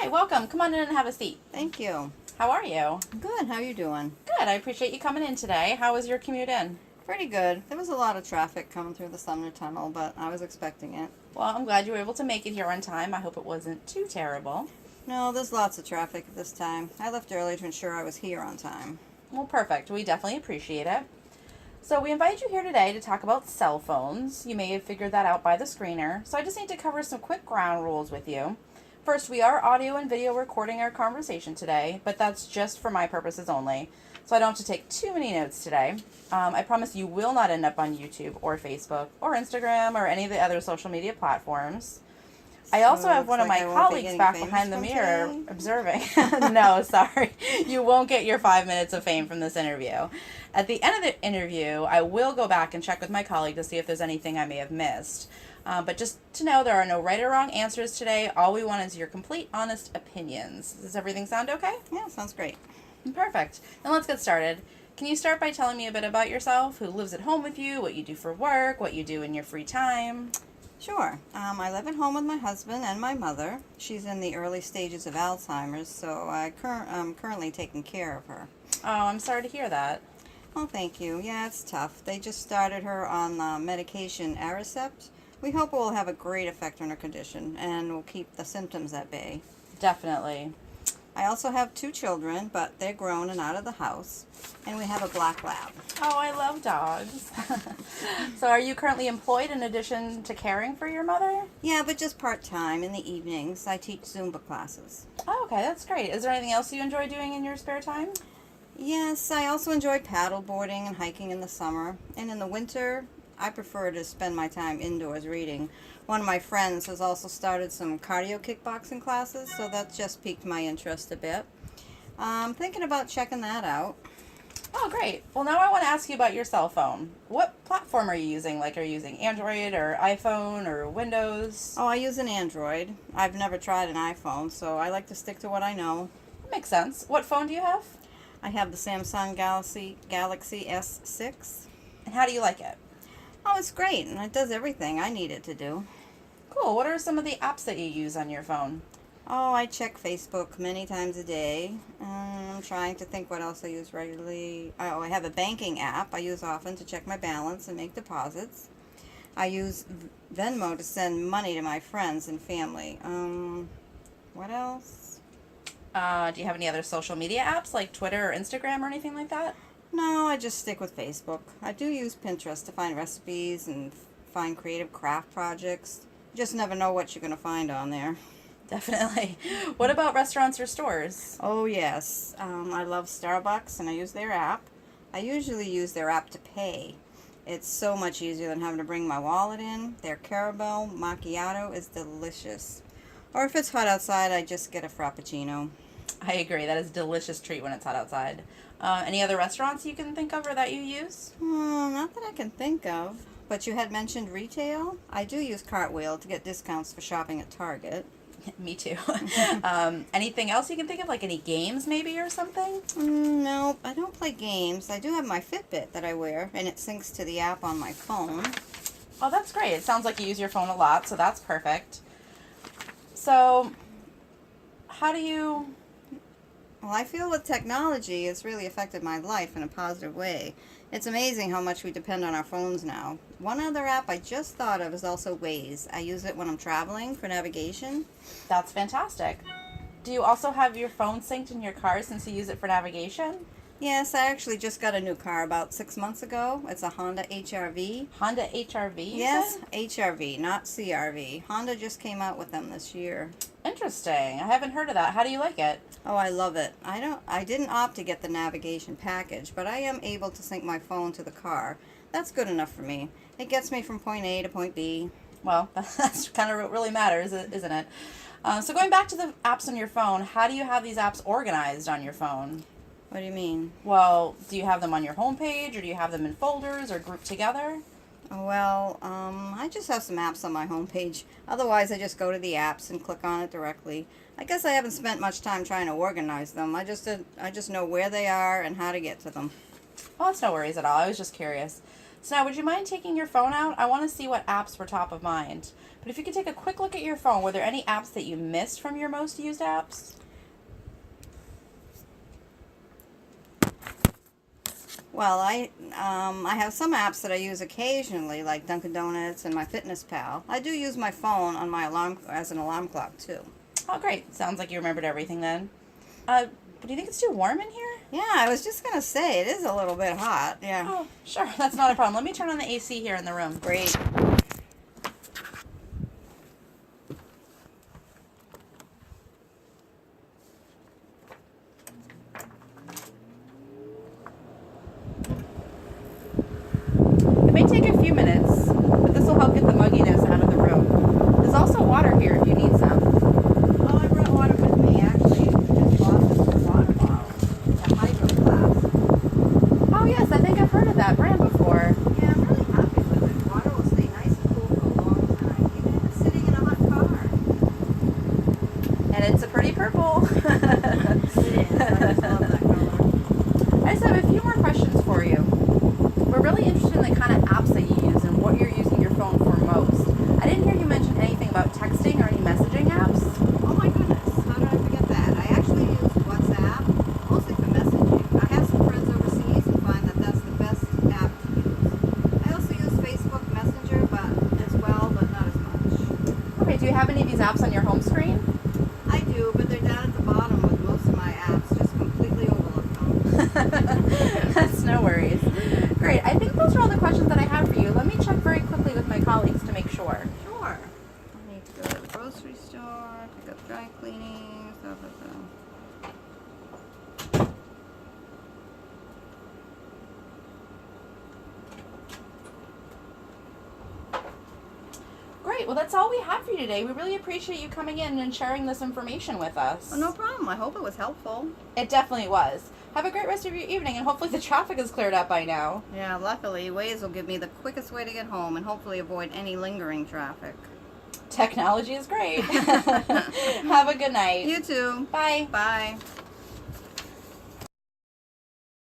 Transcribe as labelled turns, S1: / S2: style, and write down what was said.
S1: Hi, welcome. Come on in and have a seat.
S2: Thank you.
S1: How are you?
S2: Good. How are you doing?
S1: Good. I appreciate you coming in today. How was your commute in?
S2: Pretty good. There was a lot of traffic coming through the Sumner Tunnel, but I was expecting it.
S1: Well, I'm glad you were able to make it here on time. I hope it wasn't too terrible.
S2: No, there's lots of traffic at this time. I left early to ensure I was here on time.
S1: Well, perfect. We definitely appreciate it. So we invited you here today to talk about cell phones. You may have figured that out by the screener. So I just need to cover some quick ground rules with you. First, we are audio and video recording our conversation today, but that's just for my purposes only. So I don't have to take too many notes today. I promise you will not end up on YouTube or Facebook or Instagram or any of the other social media platforms. I also have one of my colleagues back behind the mirror observing. No, sorry. You won't get your 5 minutes of fame from this interview. At the end of the interview, I will go back and check with my colleague to see if there's anything I may have missed. But just to know, there are no right or wrong answers today. All we want is your complete, honest opinions. Does everything sound okay?
S2: Yeah, sounds great.
S1: Perfect. Then let's get started. Can you start by telling me a bit about yourself, who lives at home with you, what you do for work, what you do in your free time?
S2: Sure. I live at home with my husband and my mother. She's in the early stages of Alzheimer's, so I'm currently taking care of her.
S1: Oh, I'm sorry to hear that.
S2: Oh, thank you. Yeah, it's tough. They just started her on medication Aricept. We hope it will have a great effect on her condition and will keep the symptoms at bay.
S1: Definitely.
S2: I also have 2 children, but they're grown and out of the house, and we have a black lab.
S1: Oh, I love dogs. So are you currently employed in addition to caring for your mother?
S2: Yeah, but just part-time in the evenings. I teach Zumba classes.
S1: Oh, okay, that's great. Is there anything else you enjoy doing in your spare time?
S2: Yes, I also enjoy paddle boarding and hiking in the summer, and in the winter, I prefer to spend my time indoors reading. One of my friends has also started some cardio kickboxing classes, so that just piqued my interest a bit. I'm thinking about checking that out.
S1: Oh, great. Well, now I want to ask you about your cell phone. What platform are you using? Like, are you using Android or iPhone or Windows?
S2: Oh, I use an Android. I've never tried an iPhone, so I like to stick to what I know.
S1: Makes sense. What phone do you have?
S2: I have the Samsung Galaxy S6.
S1: And how do you like it?
S2: Oh, it's great, and it does everything I need it to do.
S1: Cool. What are some of the apps that you use on your phone?
S2: Oh, I check Facebook many times a day. I'm trying to think what else I use regularly. Oh, I have a banking app I use often to check my balance and make deposits. I use Venmo to send money to my friends and family. What else?
S1: Do you have any other social media apps like Twitter or Instagram or anything like that?
S2: No, I just stick with Facebook. I do use Pinterest to find recipes and find creative craft projects. You just never know what you're going to find on there.
S1: Definitely. What about restaurants or stores?
S2: Oh, yes. I love Starbucks, and I use their app. I usually use their app to pay. It's so much easier than having to bring my wallet in. Their caramel macchiato is delicious. Or if it's hot outside, I just get a Frappuccino.
S1: I agree. That is a delicious treat when it's hot outside. Any other restaurants you can think of or that you use?
S2: Not that I can think of. But you had mentioned retail. I do use Cartwheel to get discounts for shopping at Target.
S1: Me too. Anything else you can think of, like any games maybe or something?
S2: No, I don't play games. I do have my Fitbit that I wear, and it syncs to the app on my phone.
S1: Oh, that's great. It sounds like you use your phone a lot, so that's perfect. So, how do you...
S2: Well, I feel with technology, it's really affected my life in a positive way. It's amazing how much we depend on our phones now. One other app I just thought of is also Waze. I use it when I'm traveling for navigation.
S1: That's fantastic. Do you also have your phone synced in your car since you use it for navigation?
S2: Yes, I actually just got a new car about 6 months ago. It's a Honda HR-V.
S1: Honda HR-V, you
S2: Yes,
S1: said?
S2: HR-V, not CR-V. Honda just came out with them this year.
S1: Interesting. I haven't heard of that. How do you like it?
S2: Oh, I love it. I didn't opt to get the navigation package, but I am able to sync my phone to the car. That's good enough for me. It gets me from point A to point B.
S1: Well, that's kind of what really matters, isn't it? So going back to the apps on your phone, how do you have these apps organized on your phone?
S2: What do you mean?
S1: Well, do you have them on your home page, or do you have them in folders or grouped together?
S2: Well, I just have some apps on my homepage. Otherwise, I just go to the apps and click on it directly. I guess I haven't spent much time trying to organize them. I just know where they are and how to get to them.
S1: Well, that's no worries at all. I was just curious. So now, would you mind taking your phone out? I want to see what apps were top of mind. But if you could take a quick look at your phone, were there any apps that you missed from your most used apps?
S2: Well, I have some apps that I use occasionally, like Dunkin' Donuts and my Fitness Pal. I do use my phone on my alarm as an alarm clock too.
S1: Oh, great. Sounds like you remembered everything then. Do you think it's too warm in here?
S2: Yeah, I was just gonna say it is a little bit hot. Yeah.
S1: Oh, sure. That's not a problem. Let me turn on the AC here in the room.
S2: Great.
S1: It may take a few minutes, but this will help get the mugginess out of the room. There's also water here if you need some.
S2: Oh, I brought water with me. Actually, I just bought this water bottle. It's a hydro flask.
S1: Oh, yes. I think I've heard of that brand before.
S2: Yeah, I'm really happy with it. Water will stay nice and cool for a long time, even if it's sitting in a hot car.
S1: And it's a pretty purple.
S2: It is. I just love that color.
S1: I just have a few more questions for you. We're really interested in the kind of apps that you use and what you're using your phone for most. I didn't hear you mention anything about texting or any messaging apps.
S2: Oh my goodness, how did I forget that? I actually use WhatsApp, mostly for messaging. I have some friends overseas and find that that's the best app to use. I also use Facebook Messenger but not as much.
S1: Okay, do you have any of these apps on your home screen?
S2: I do, but they're down at the bottom with most of my apps. Just completely overlook them.
S1: That's no worries. Great. I think those are all the questions that I have for you. Let me check very quickly with my colleagues to make sure.
S2: Sure. I need to go to the grocery store, pick up dry cleaning, stuff like that.
S1: Great. Well, that's all we have for you today. We really appreciate you coming in and sharing this information with us.
S2: Oh, no problem. I hope it was helpful.
S1: It definitely was. Have a great rest of your evening, and hopefully the traffic is cleared up by now.
S2: Yeah, luckily, Waze will give me the quickest way to get home and hopefully avoid any lingering traffic.
S1: Technology is great. Have a good night.
S2: You too.
S1: Bye.
S2: Bye.